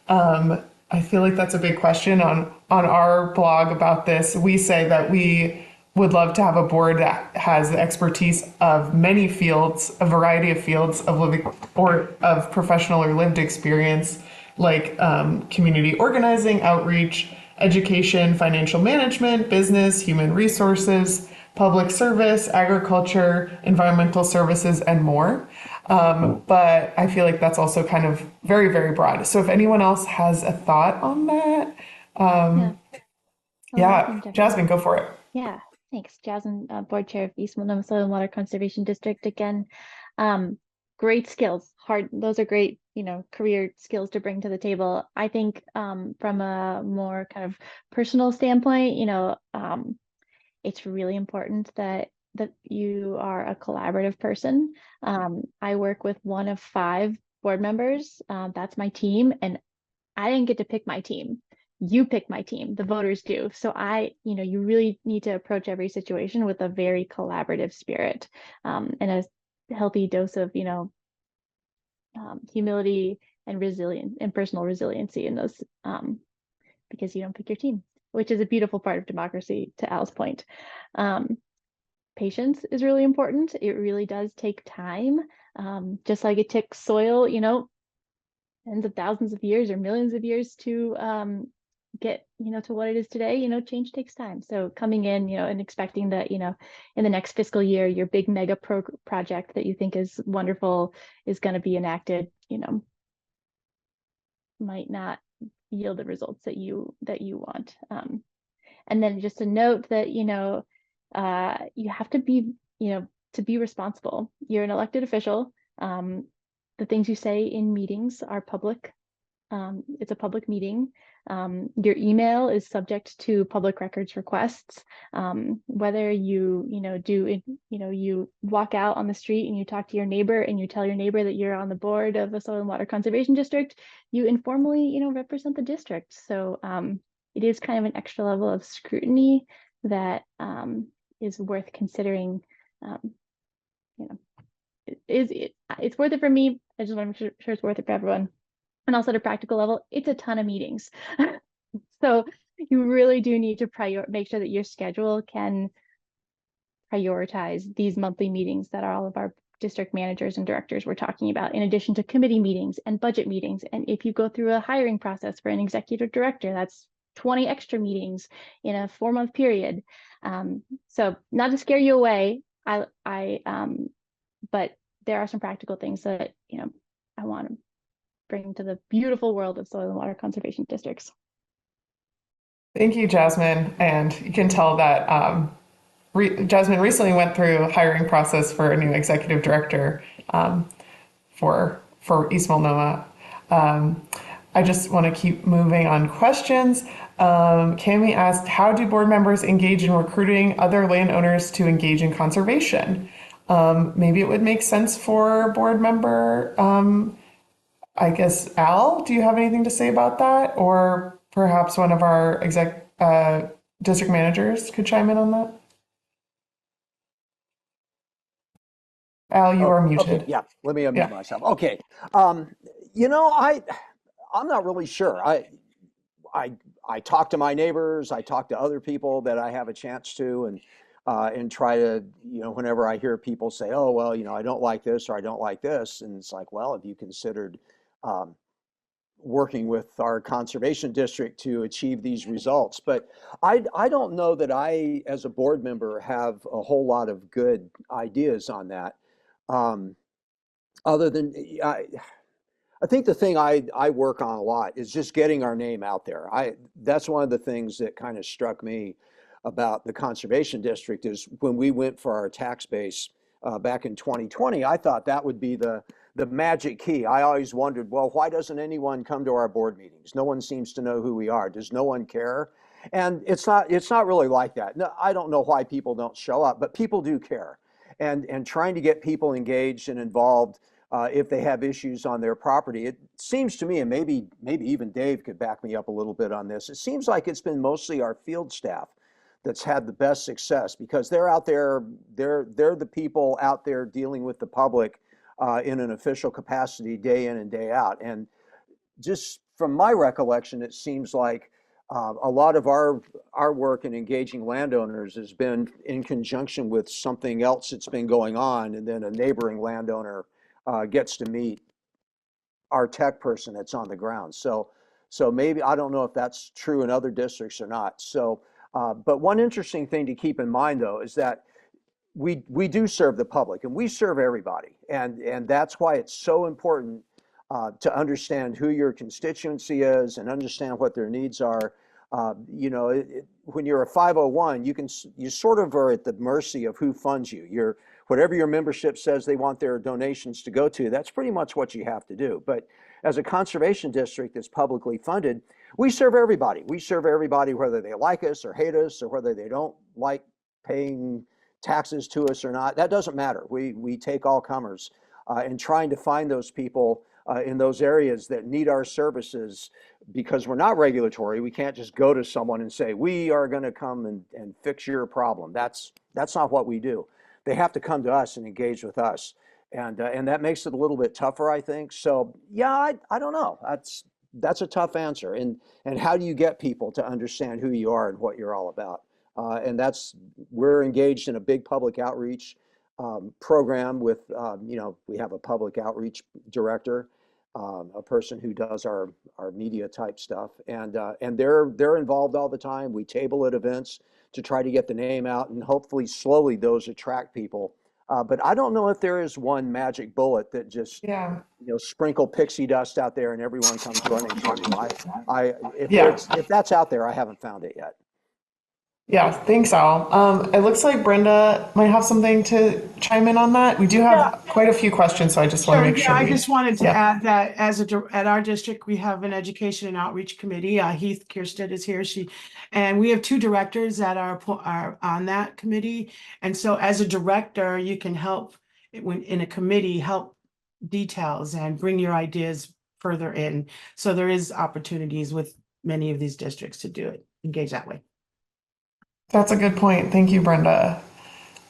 I feel like that's a big question. On our blog about this, we say that we would love to have a board that has the expertise of many fields, a variety of fields of living or of professional or lived experience, like community organizing, outreach, education, financial management, business, human resources, public service, agriculture, environmental services, and more. But I feel like that's also kind of very, very broad. So if anyone else has a thought on that, Jasmine, go for it. Yeah, thanks. Jasmine, Board Chair of East Multnomah Soil and Water Conservation District again. Great skills, those are great, career skills to bring to the table. I think from a more kind of personal standpoint, it's really important that you are a collaborative person. I work with one of 5 board members. That's my team, and I didn't get to pick my team. You pick my team, the voters do. So you really need to approach every situation with a very collaborative spirit, and a healthy dose of, humility and resilience and personal resiliency in those, because you don't pick your team, which is a beautiful part of democracy, to Al's point. Patience is really important. It really does take time. Just like it took soil, tens of thousands of years or millions of years to get, to what it is today. Change takes time. So coming in, and expecting that, in the next fiscal year, your big mega project that you think is wonderful is going to be enacted, might not yield the results that you want. And then just a note that, you have to be, to be responsible. You're an elected official. The things you say in meetings are public. It's a public meeting. Your email is subject to public records requests. Whether you you walk out on the street and you talk to your neighbor and you tell your neighbor that you're on the board of a soil and water conservation district, you informally represent the district. So it is kind of an extra level of scrutiny that is worth considering. It's worth it for me. I just want to make sure it's worth it for everyone. And also at a practical level, it's a ton of meetings. So you really do need to make sure that your schedule can prioritize these monthly meetings that all of our district managers and directors were talking about, in addition to committee meetings and budget meetings. And if you go through a hiring process for an executive director, that's 20 extra meetings in a 4-month period. So not to scare you away, but there are some practical things that I want to bring to the beautiful world of soil and water conservation districts. Thank you, Jasmine. And you can tell that Jasmine recently went through a hiring process for a new executive director for East Multnomah. I just want to keep moving on questions. Cami asked, how do board members engage in recruiting other landowners to engage in conservation? Maybe it would make sense for a board member I guess, Al, do you have anything to say about that? Or perhaps one of our district managers could chime in on that? Al, you Oh, are okay, muted. yeah, let me unmute Yeah. myself. Okay. You know, I'm not really sure. I talk to my neighbors, I talk to other people that I have a chance to, and try to, you know, whenever I hear people say, oh, well, you know, I don't like this or I don't like this, and it's like, well, have you considered um, working with our conservation district to achieve these results? But I don't know that I, as a board member, have a whole lot of good ideas on that. Um, Other than I think the thing I work on a lot is just getting our name out there. That's one of the things that kind of struck me about the conservation district is when we went for our tax base back in 2020. I thought that would be the magic key. I always wondered, well, why doesn't anyone come to our board meetings? No one seems to know who we are. Does no one care? And it's not really like that. No, I don't know why people don't show up, but people do care. And trying to get people engaged and involved if they have issues on their property. It seems to me, and maybe even Dave could back me up a little bit on this, it seems like it's been mostly our field staff that's had the best success because they're out there, they're the people out there dealing with the public in an official capacity day in and day out. And just from my recollection, it seems like a lot of our work in engaging landowners has been in conjunction with something else that's been going on, and then a neighboring landowner gets to meet our tech person that's on the ground. So maybe, I don't know if that's true in other districts or not. So, but one interesting thing to keep in mind though is that we do serve the public and we serve everybody, and that's why it's so important to understand who your constituency is and understand what their needs are. You know, when you're a 501, you sort of are at the mercy of who funds you. Whatever your membership says they want their donations to go to, that's pretty much what you have to do. But as a conservation district that's publicly funded, we serve everybody. We serve everybody whether they like us or hate us or whether they don't like paying taxes to us or not. That doesn't matter. We take all comers, and trying to find those people in those areas that need our services, because we're not regulatory. We can't just go to someone and say, we are going to come and fix your problem. That's not what we do. They have to come to us and engage with us. And that makes it a little bit tougher, I think. So yeah, I don't know. That's a tough answer. And how do you get people to understand who you are and what you're all about? And we're engaged in a big public outreach program with, you know, we have a public outreach director, a person who does our media type stuff, and they're involved all the time. We table at events to try to get the name out, and hopefully slowly those attract people. But I don't know if there is one magic bullet that just, Yeah. you know, sprinkle pixie dust out there and everyone comes running to you. Yeah. If that's out there, I haven't found it yet. Yeah, thanks, Al. It looks like Brenda might have something to chime in on that. We do have quite a few questions, so I just want to make sure. I just wanted to add that at our district, we have an education and outreach committee. Heath Kierstead is here. And we have two directors that are on that committee. And so as a director, you can help when in a committee, help details and bring your ideas further in. So there is opportunities with many of these districts to do it, engage that way. That's a good point. Thank you, Brenda.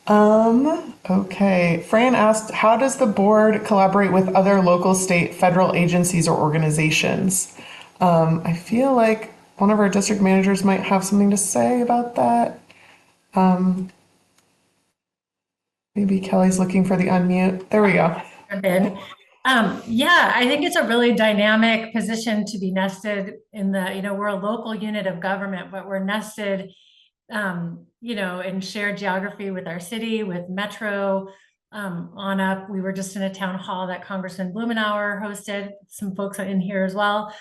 Okay. Fran asked, how does the board collaborate with other local, state, federal agencies or organizations? I feel like one of our district managers might have something to say about that. Maybe Kelly's looking for the unmute. There we go. Yeah, I think it's a really dynamic position to be nested in the, you know, we're a local unit of government, but we're nested you know, in shared geography with our city, with Metro, on up. We were just in a town hall that Congressman Blumenauer hosted, some folks in here as well.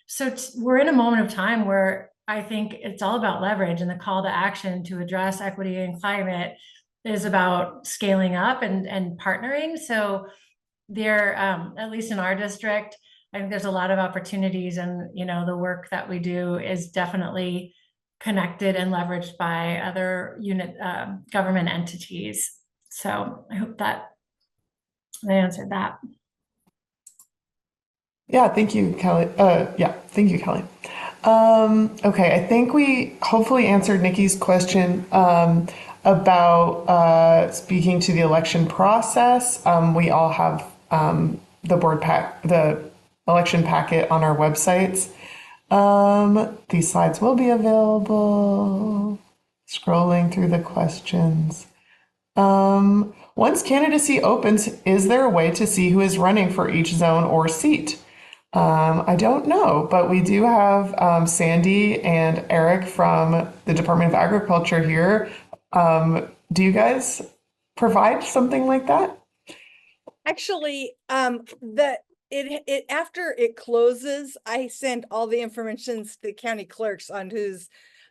So we're in a moment of time where I think it's all about leverage, and the call to action to address equity and climate is about scaling up and partnering. So there, at least in our district, I think there's a lot of opportunities, and, you know, the work that we do is definitely connected and leveraged by other government entities. So I hope that I answered that. Yeah, thank you, Kelly. Yeah, thank you, Kelly. Okay, I think we hopefully answered Nikki's question about speaking to the election process. We all have the election packet on our websites. These slides will be available. Scrolling through the questions. Once candidacy opens, is there a way to see who is running for each zone or seat? I don't know, but we do have Sandy and Eric from the Department of Agriculture here. Do you guys provide something like that? Actually, after it closes, I send all the information to the county clerks on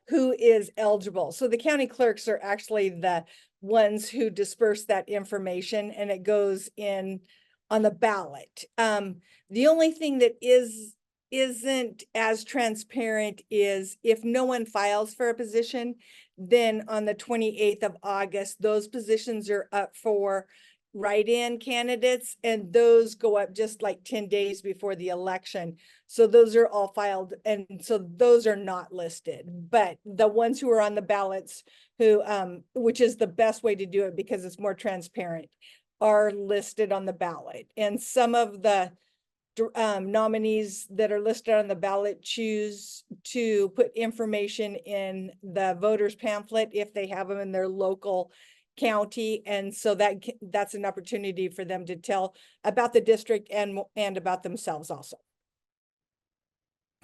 who is eligible. So the county clerks are actually the ones who disperse that information, and it goes in on the ballot. The only thing that isn't as transparent is if no one files for a position, then on the 28th of August, those positions are up for write-in candidates, and those go up just like 10 days before the election. So those are all filed, and so those are not listed. But the ones who are on the ballots, who which is the best way to do it because it's more transparent, are listed on the ballot. And some of the nominees that are listed on the ballot choose to put information in the voters pamphlet if they have them in their local county, and so that's an opportunity for them to tell about the district and about themselves also.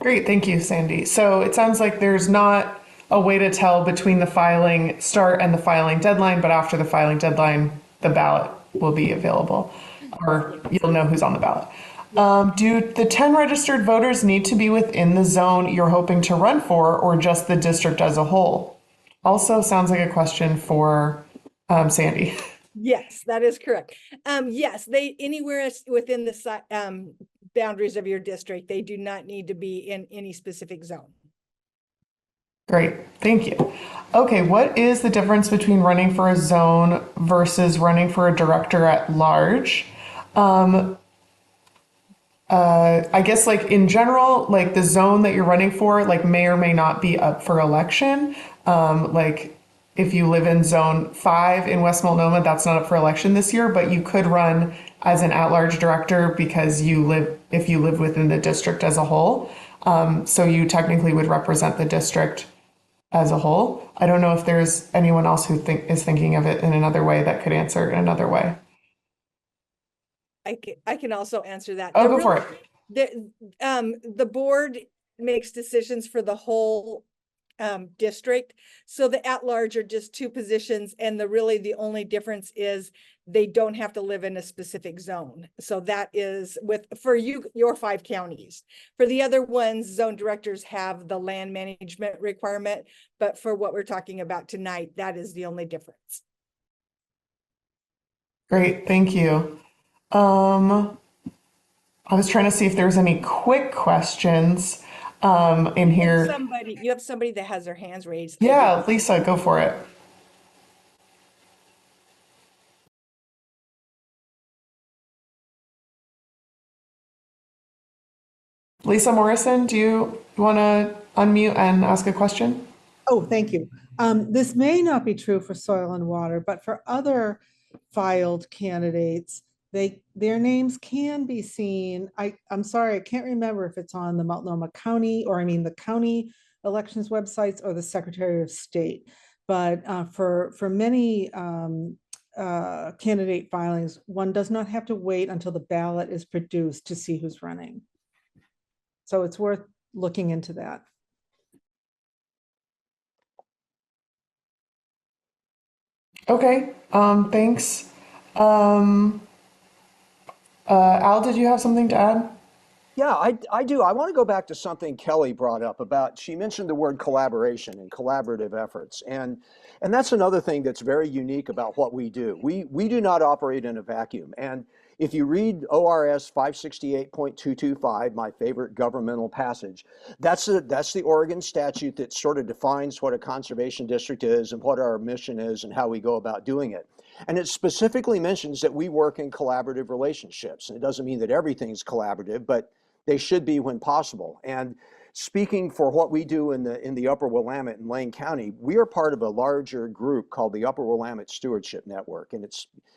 Great, thank you, Sandy. So it sounds like there's not a way to tell between the filing start and the filing deadline, but after the filing deadline, the ballot will be available, or you'll know who's on the ballot. Do the 10 registered voters need to be within the zone you're hoping to run for, or just the district as a whole? Also sounds like a question for Sandy. Yes, that is correct. Yes, they anywhere within the boundaries of your district, they do not need to be in any specific zone. Great, thank you. Okay, what is the difference between running for a zone versus running for a director at large? I guess like in general, like the zone that you're running for, like may or may not be up for election. Like if you live in zone 5 in West Multnomah, that's not up for election this year, but you could run as an at-large director because if you live within the district as a whole. So you technically would represent the district as a whole. I don't know if there's anyone else who is thinking of it in another way that could answer in another way. I can also answer that. Oh, go for it. The board makes decisions for the whole district. So the at-large are just 2 positions, and the only difference is they don't have to live in a specific zone. So that is for your 5 counties. For the other ones, zone directors have the land management requirement, but for what we're talking about tonight, that is the only difference. Great, thank you. I was trying to see if there's any quick questions in here. You have somebody that has their hands raised. Yeah, Lisa, go for it. Lisa Morrison, do you want to unmute and ask a question? Oh, thank you. This may not be true for soil and water, but for other filed candidates, their names can be seen. I'm sorry, I can't remember if it's on the Multnomah County, or the county elections websites or the Secretary of State. But for many candidate filings, one does not have to wait until the ballot is produced to see who's running. So it's worth looking into that. Okay, thanks. Al, did you have something to add? Yeah, I do. I want to go back to something Kelly brought up about, she mentioned the word collaboration and collaborative efforts. And that's another thing that's very unique about what we do. We do not operate in a vacuum. And if you read ORS 568.225, my favorite governmental passage, that's the Oregon statute that sort of defines what a conservation district is and what our mission is and how we go about doing it. And it specifically mentions that we work in collaborative relationships. And it doesn't mean that everything's collaborative, but they should be when possible. And speaking for what we do in the Upper Willamette and Lane County, we are part of a larger group called the Upper Willamette Stewardship Network, and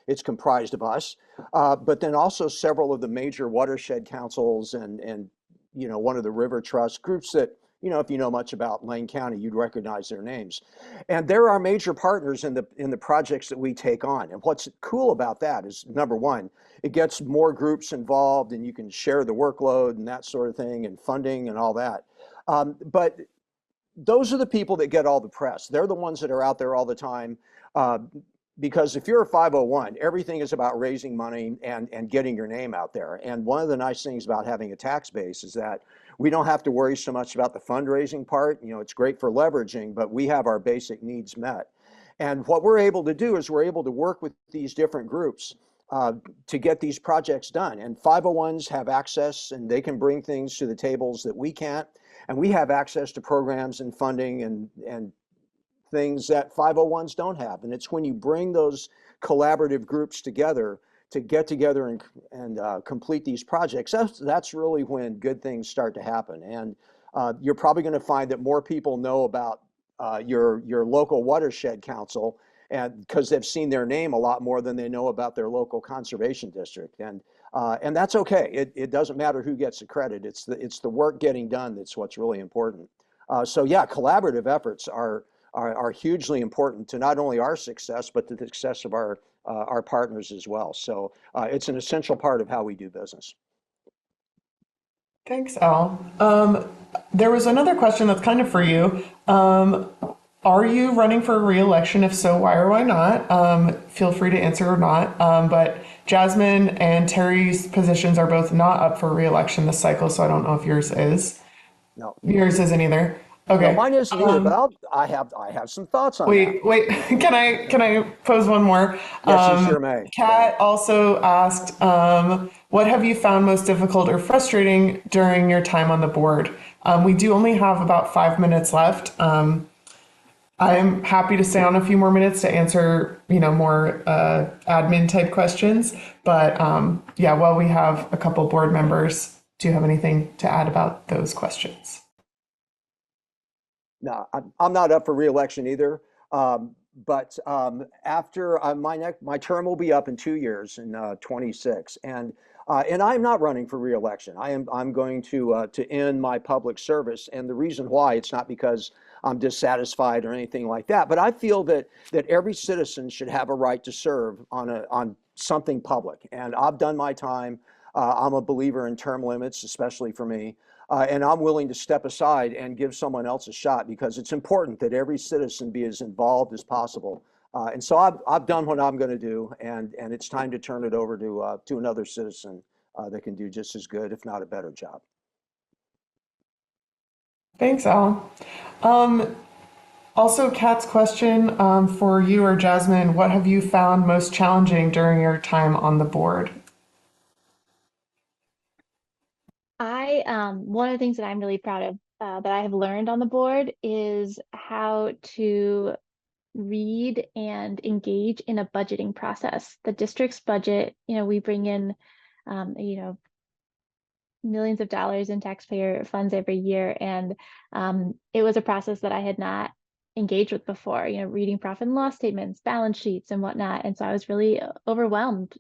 it's comprised of us, but then also several of the major watershed councils and one of the river trust groups that, if you know much about Lane County, you'd recognize their names. And they're our major partners in the projects that we take on. And what's cool about that is, number one, it gets more groups involved and you can share the workload and that sort of thing, and funding and all that. But those are the people that get all the press. They're the ones that are out there all the time. Because if you're a 501, everything is about raising money and getting your name out there. And one of the nice things about having a tax base is that we don't have to worry so much about the fundraising part. It's great for leveraging, but we have our basic needs met. And what we're able to do is we're able to work with these different groups to get these projects done. And 501s have access and they can bring things to the tables that we can't. And we have access to programs and funding and things that 501s don't have. And it's when you bring those collaborative groups together to get together and complete these projects, that's really when good things start to happen. And you're probably going to find that more people know about your local watershed council, and because they've seen their name a lot more than they know about their local conservation district. And that's okay. It doesn't matter who gets the credit. It's the work getting done that's what's really important. So yeah, collaborative efforts are hugely important to not only our success, but to the success of our partners as well. So it's an essential part of how we do business. Thanks, Al. There was another question that's kind of for you. Are you running for re-election? If so, why or why not? Feel free to answer or not. But Jasmine and Terry's positions are both not up for re-election this cycle, so I don't know if yours is. No. Yours isn't either. Okay. No, mine isn't either, but I have some thoughts on that. Wait. Can I pose one more? Yes, you sure may. Kat also asked, what have you found most difficult or frustrating during your time on the board? We do only have about 5 minutes left. I am happy to stay on a few more minutes to answer, more admin type questions. But yeah, while we have a couple board members, do you have anything to add about those questions? No, I'm not up for re-election either. But after my term will be up in 2 years in 26, and I'm not running for re-election. I'm going to end my public service, and the reason why, it's not because I'm dissatisfied or anything like that, but I feel that every citizen should have a right to serve on something public, and I've done my time. I'm a believer in term limits, especially for me. And I'm willing to step aside and give someone else a shot, because it's important that every citizen be as involved as possible. And so I've done what I'm going to do, and it's time to turn it over to another citizen that can do just as good, if not a better job. Thanks, Al. Also, Kat's question for you or Jasmine, what have you found most challenging during your time on the board? One of the things that I'm really proud of that I have learned on the board is how to read and engage in a budgeting process. The district's budget, we bring in, millions of dollars in taxpayer funds every year. And it was a process that I had not engaged with before, reading profit and loss statements, balance sheets and whatnot. And so I was really overwhelmed,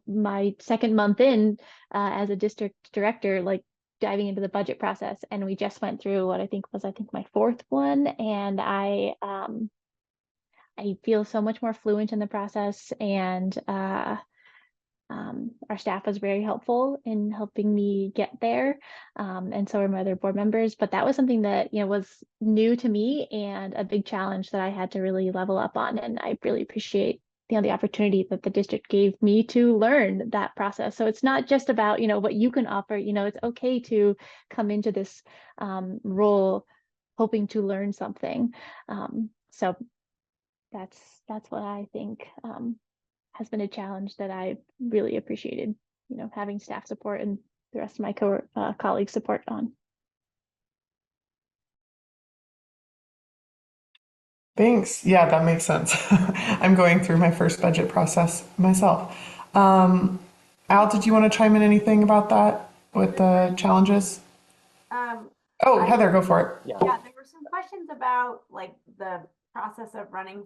my second month in as a district director, like diving into the budget process. And we just went through what I think my fourth one. And I feel so much more fluent in the process, and our staff was very helpful in helping me get there, and so are my other board members. But that was something that was new to me and a big challenge that I had to really level up on. And I really appreciate the opportunity that the district gave me to learn that process. So it's not just about what you can offer. It's okay to come into this role hoping to learn something. So that's what I think has been a challenge that I really appreciated, having staff support and the rest of my colleagues support on. Thanks. Yeah, that makes sense. I'm going through my first budget process myself. Al, did you want to chime in anything about that? with the challenges? Oh, Heather, go for it. Yeah. Yeah, there were some questions about like the process of running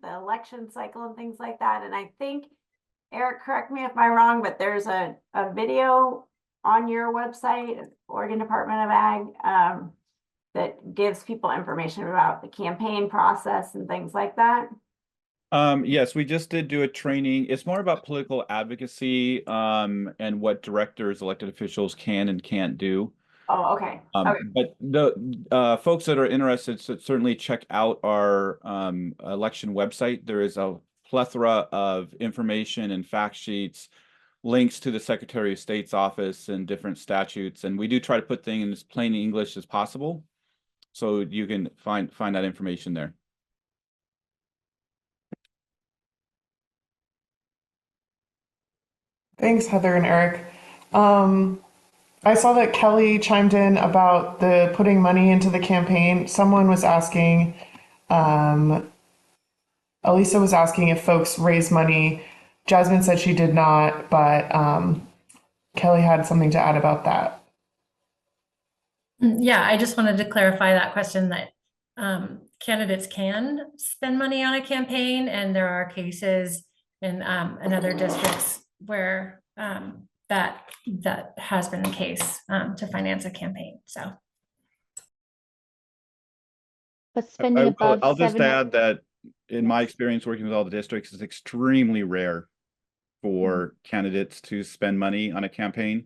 the election cycle and things like that. And I think, Eric, correct me if I'm wrong, but there's a video on your website, Oregon Department of Ag, that gives people information about the campaign process and things like that. Yes, we just did do a training. It's more about political advocacy, and what directors, elected officials can and can't do. Oh, okay. Okay. But the folks that are interested should certainly check out our election website. There is a plethora of information and fact sheets, links to the Secretary of State's office and different statutes, and we do try to put things in as plain English as possible, so you can find that information there. Thanks, Heather and Eric. I saw that Kelly chimed in about the putting money into the campaign. Someone was asking, Elisa was asking if folks raise money. Jasmine said she did not, but Kelly had something to add about that. Yeah, I just wanted to clarify that question that candidates can spend money on a campaign, and there are cases in other districts where that has been the case to finance a campaign. So, But spending above I'll just 700 add that in my experience working with all the districts, it's extremely rare for candidates to spend money on a campaign.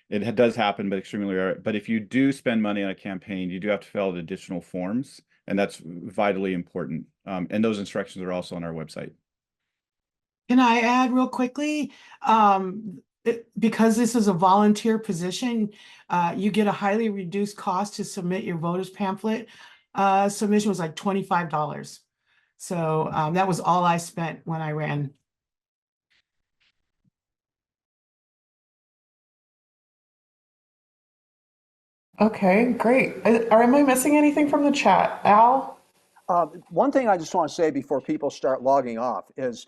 It does happen, but extremely rare. But if you do spend money on a campaign, you do have to fill out additional forms, and that's vitally important. And those instructions are also on our website. Can I add real quickly? Because this is a volunteer position, you get a highly reduced cost to submit your voters pamphlet. Submission was like $25. So that was all I spent when I ran. Okay, great. Am I missing anything from the chat? Al? One thing I just want to say before people start logging off is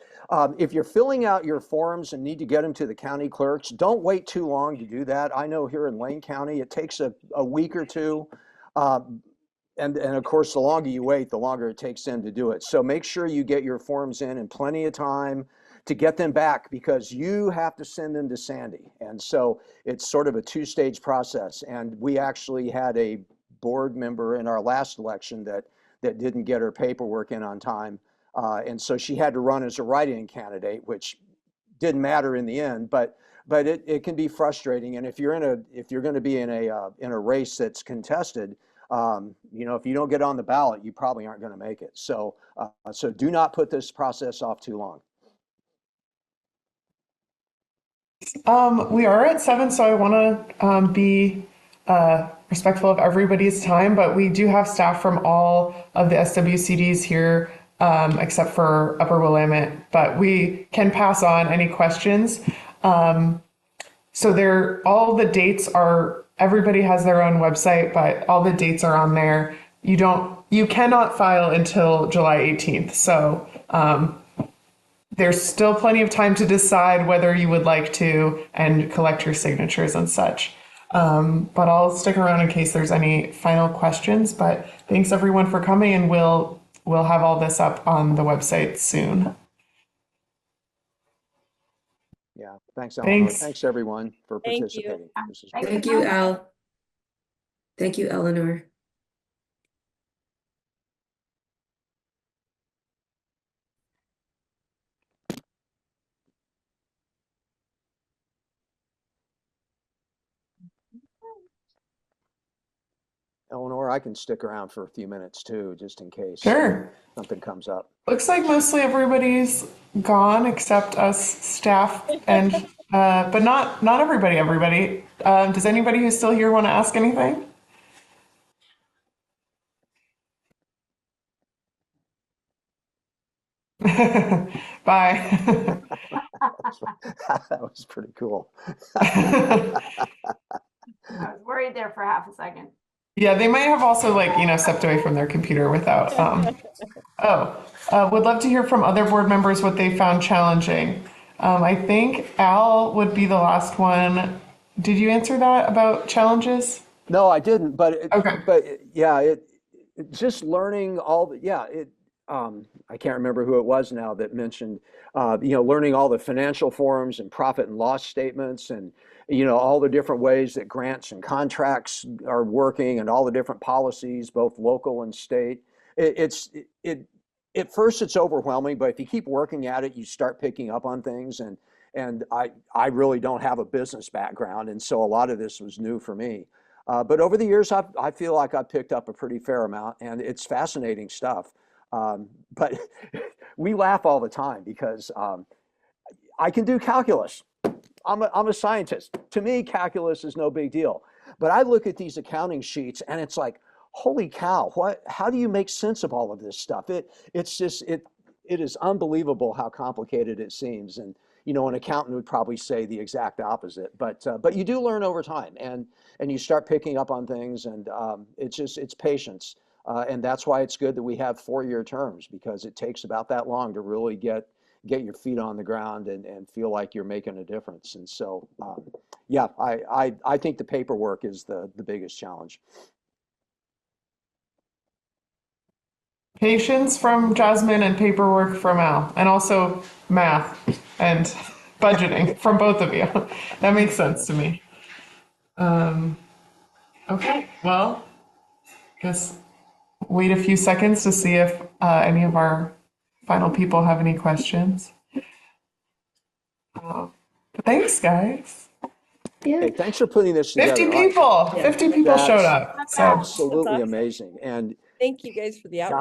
if you're filling out your forms and need to get them to the county clerks, don't wait too long to do that. I know here in Lane County, it takes a week or two. And of course, the longer you wait, the longer it takes them to do it. So make sure you get your forms in plenty of time to get them back, because you have to send them to Sandy. And so it's sort of a two-stage process. And we actually had a board member in our last election that didn't get her paperwork in on time. And so she had to run as a write-in candidate, which didn't matter in the end, but it can be frustrating. And if you're going to be in a race that's contested, if you don't get on the ballot, you probably aren't going to make it. So do not put this process off too long. We are at 7, so I want to be respectful of everybody's time, but we do have staff from all of the SWCDs here, except for Upper Willamette, but we can pass on any questions. So all the dates are, everybody has their own website, but all the dates are on there. You cannot file until July 18th. So there's still plenty of time to decide whether you would like to and collect your signatures and such. But I'll stick around in case there's any final questions. But thanks everyone for coming, and we'll have all this up on the website soon. Yeah, thanks, Eleanor. Thanks. Thanks everyone for Thank you. participating. This is Thank great. Thank you, Al. Thank you, Eleanor. Eleanor, I can stick around for a few minutes too, just in case Sure. something comes up. Looks like mostly everybody's gone except us staff, and but not everybody. Does anybody who's still here want to ask anything? Bye. That was pretty cool. I was worried there for half a second. Yeah, they might have also stepped away from their computer without. Would love to hear from other board members what they found challenging. I think Al would be the last one Did you answer that about challenges? No, I didn't, but Okay. just learning all the, I can't remember who it was now that mentioned, learning all the financial forms and profit and loss statements and, all the different ways that grants and contracts are working and all the different policies, both local and state. At first it's overwhelming, but if you keep working at it, you start picking up on things. And I really don't have a business background. And so a lot of this was new for me. But over the years, I feel like I've picked up a pretty fair amount, and it's fascinating stuff. But we laugh all the time because I can do calculus. I'm a scientist. To me, calculus is no big deal. But I look at these accounting sheets, and it's like, holy cow! How do you make sense of all of this stuff? It is unbelievable how complicated it seems. And an accountant would probably say the exact opposite. But you do learn over time, and you start picking up on things, and it's patience. And that's why it's good that we have 4-year terms, because it takes about that long to really get your feet on the ground and feel like you're making a difference. And so, I think the paperwork is the biggest challenge. Patience from Jasmine and paperwork from Al, and also math and budgeting from both of you. That makes sense to me. Okay, well, guess wait a few seconds to see if any of our final people have any questions. But thanks, guys. Yeah. Hey, thanks for putting this together. 50 people. 50 people showed up. So Absolutely amazing. And Thank you guys for the outreach.